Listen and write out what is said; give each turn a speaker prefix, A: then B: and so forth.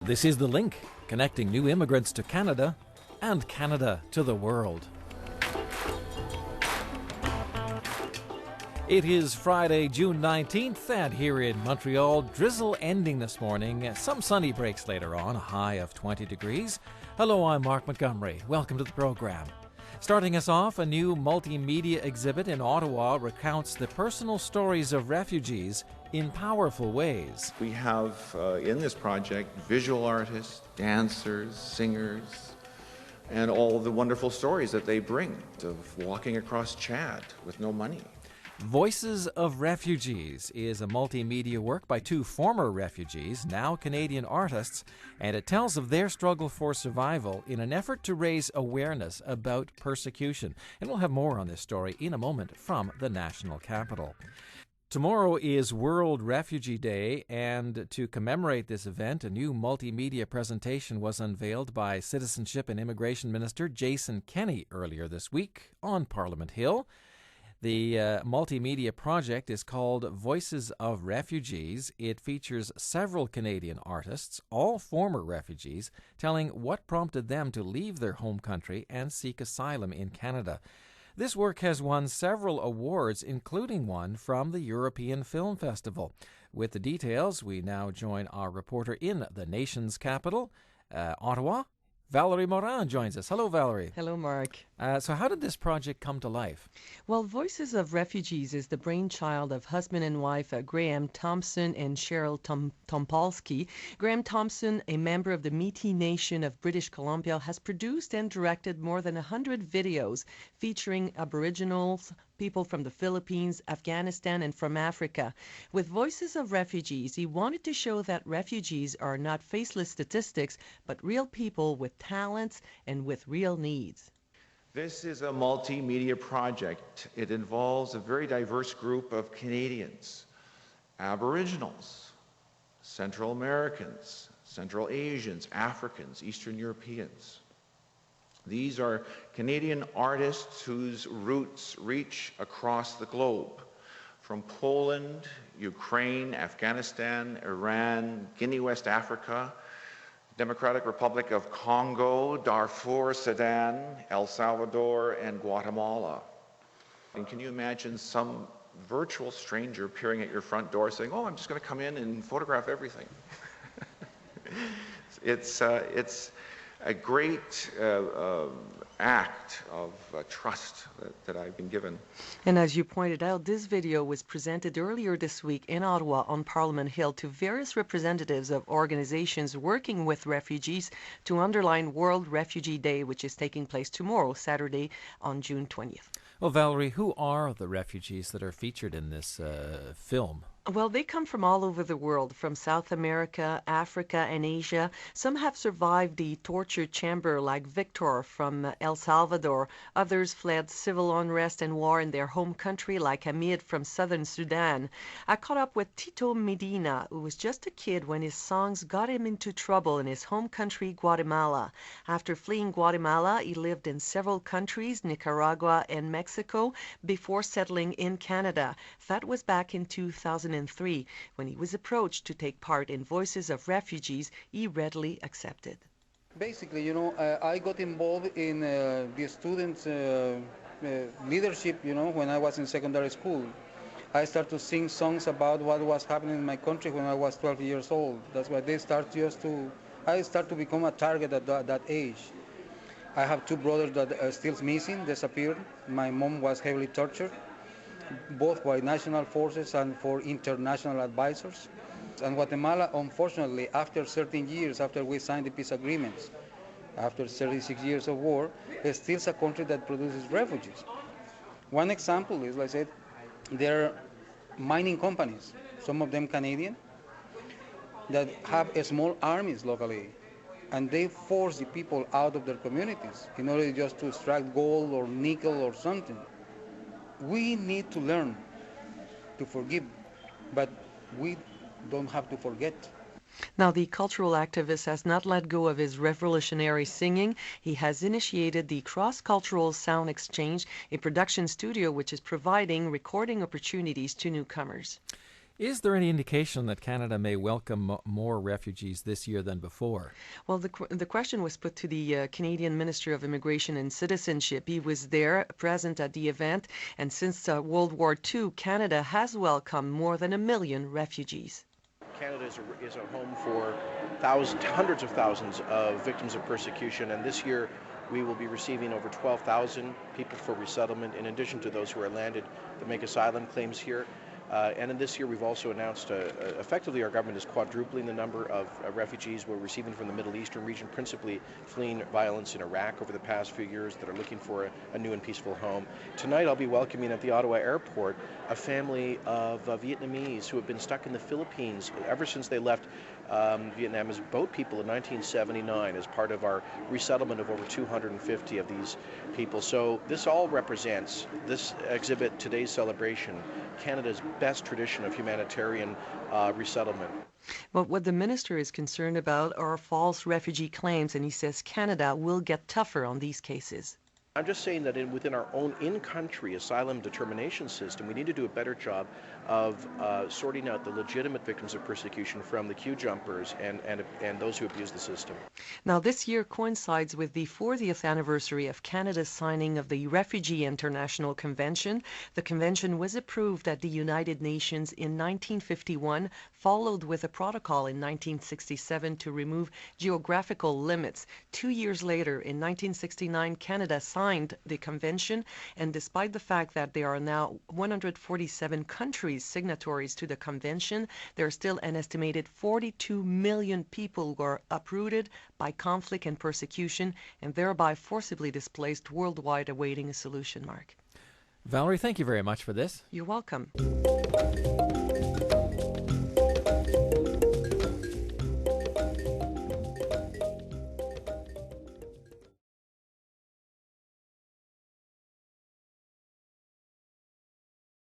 A: This is The Link, connecting new immigrants to Canada and Canada to the world. It is Friday, June 19th, and here in Montreal, drizzle ending this morning, some sunny breaks later on, a high of 20 degrees. Hello, I'm Marc Montgomery. Welcome to the program. Starting us off, a new multimedia exhibit in Ottawa recounts the personal stories of refugees in powerful ways.
B: We have in this project visual artists, dancers, singers, and all the wonderful stories that they bring of walking across Chad with no money.
A: Voices of Refugees is a multimedia work by two former refugees, now Canadian artists, and it tells of their struggle for survival in an effort to raise awareness about persecution. And we'll have more on this story in a moment from the national capital. Tomorrow is World Refugee Day, and to commemorate this event, a new multimedia presentation was unveiled by Citizenship and Immigration Minister Jason Kenney earlier this week on Parliament Hill. The multimedia project is called Voices of Refugees. It features several Canadian artists, all former refugees, telling what prompted them to leave their home country and seek asylum in Canada. This work has won several awards, including one from the European Film Festival. With the details, we now join our reporter in the nation's capital, Ottawa. Valerie Morin joins us. Hello, Valerie.
C: Hello, Mark.
A: So how did this project come to life?
C: Well, Voices of Refugees is the brainchild of husband and wife Graham Thompson and Cheryl Tompolsky. Graham Thompson, a member of the Métis Nation of British Columbia, has produced and directed more than 100 videos featuring Aboriginals, people from the Philippines, Afghanistan, and from Africa. With Voices of Refugees, he wanted to show that refugees are not faceless statistics, but real people with talents and with real needs.
B: This is a multimedia project. It involves a very diverse group of Canadians, Aboriginals, Central Americans, Central Asians, Africans, Eastern Europeans. These are Canadian artists whose roots reach across the globe, from Poland, Ukraine, Afghanistan, Iran, Guinea, West Africa, Democratic Republic of Congo, Darfur, Sudan, El Salvador, and Guatemala. And can you imagine some virtual stranger appearing at your front door saying, "Oh, I'm just going to come in and photograph everything"? It's a great act of trust that I've been given.
C: And as you pointed out, this video was presented earlier this week in Ottawa on Parliament Hill to various representatives of organizations working with refugees to underline World Refugee Day, which is taking place tomorrow, Saturday, on June 20th.
A: Well, Valerie, who are the refugees that are featured in this film?
C: Well, they come from all over the world, from South America, Africa, and Asia. Some have survived the torture chamber, like Victor from El Salvador. Others fled civil unrest and war in their home country, like Hamid from southern Sudan. I caught up with Tito Medina, who was just a kid when his songs got him into trouble in his home country, Guatemala. After fleeing Guatemala, he lived in several countries, Nicaragua and Mexico, before settling in Canada. That was back in 2003. When he was approached to take part in Voices of Refugees, he readily accepted.
D: Basically, I got involved in the students' leadership, when I was in secondary school. I started to sing songs about what was happening in my country when I was 12 years old. That's why I started to become a target at that age. I have two brothers that are still missing, disappeared. My mom was heavily tortured, both by national forces and for international advisors. And Guatemala, unfortunately, after certain years, after we signed the peace agreements, after 36 years of war, is still a country that produces refugees. One example is, like I said, there are mining companies, some of them Canadian, that have small armies locally, and they force the people out of their communities in order just to extract gold or nickel or something. We need to learn to forgive, but we don't have to forget.
C: Now, the cultural activist has not let go of his revolutionary singing. He has initiated the Cross-Cultural Sound Exchange, a production studio which is providing recording opportunities to newcomers.
A: Is there any indication that Canada may welcome more refugees this year than before?
C: Well, the question was put to the Canadian Minister of Immigration and Citizenship. He was there, present at the event, and since World War II, Canada has welcomed more than 1 million refugees.
E: Canada is a home for hundreds of thousands of victims of persecution, and this year we will be receiving over 12,000 people for resettlement, in addition to those who are landed that make asylum claims here. And in this year, we've also announced, effectively, our government is quadrupling the number of refugees we're receiving from the Middle Eastern region, principally fleeing violence in Iraq over the past few years, that are looking for a new and peaceful home. Tonight, I'll be welcoming at the Ottawa airport a family of Vietnamese who have been stuck in the Philippines ever since they left Vietnam as boat people in 1979 as part of our resettlement of over 250 of these people. So this all represents, this exhibit, today's celebration, Canada's best tradition of humanitarian resettlement.
C: But what the minister is concerned about are false refugee claims, and he says Canada will get tougher on these cases.
E: I'm just saying that within our own in-country asylum determination system, we need to do a better job of sorting out the legitimate victims of persecution from the queue jumpers and those who abuse the system.
C: Now, this year coincides with the 40th anniversary of Canada's signing of the Refugee International Convention. The convention was approved at the United Nations in 1951, followed with a protocol in 1967 to remove geographical limits. 2 years later, in 1969, Canada signed the convention, and despite the fact that there are now 147 countries signatories to the convention, there are still an estimated 42 million people who are uprooted by conflict and persecution and thereby forcibly displaced worldwide, awaiting a solution, Mark.
A: Valerie, thank you very much for this.
C: You're welcome.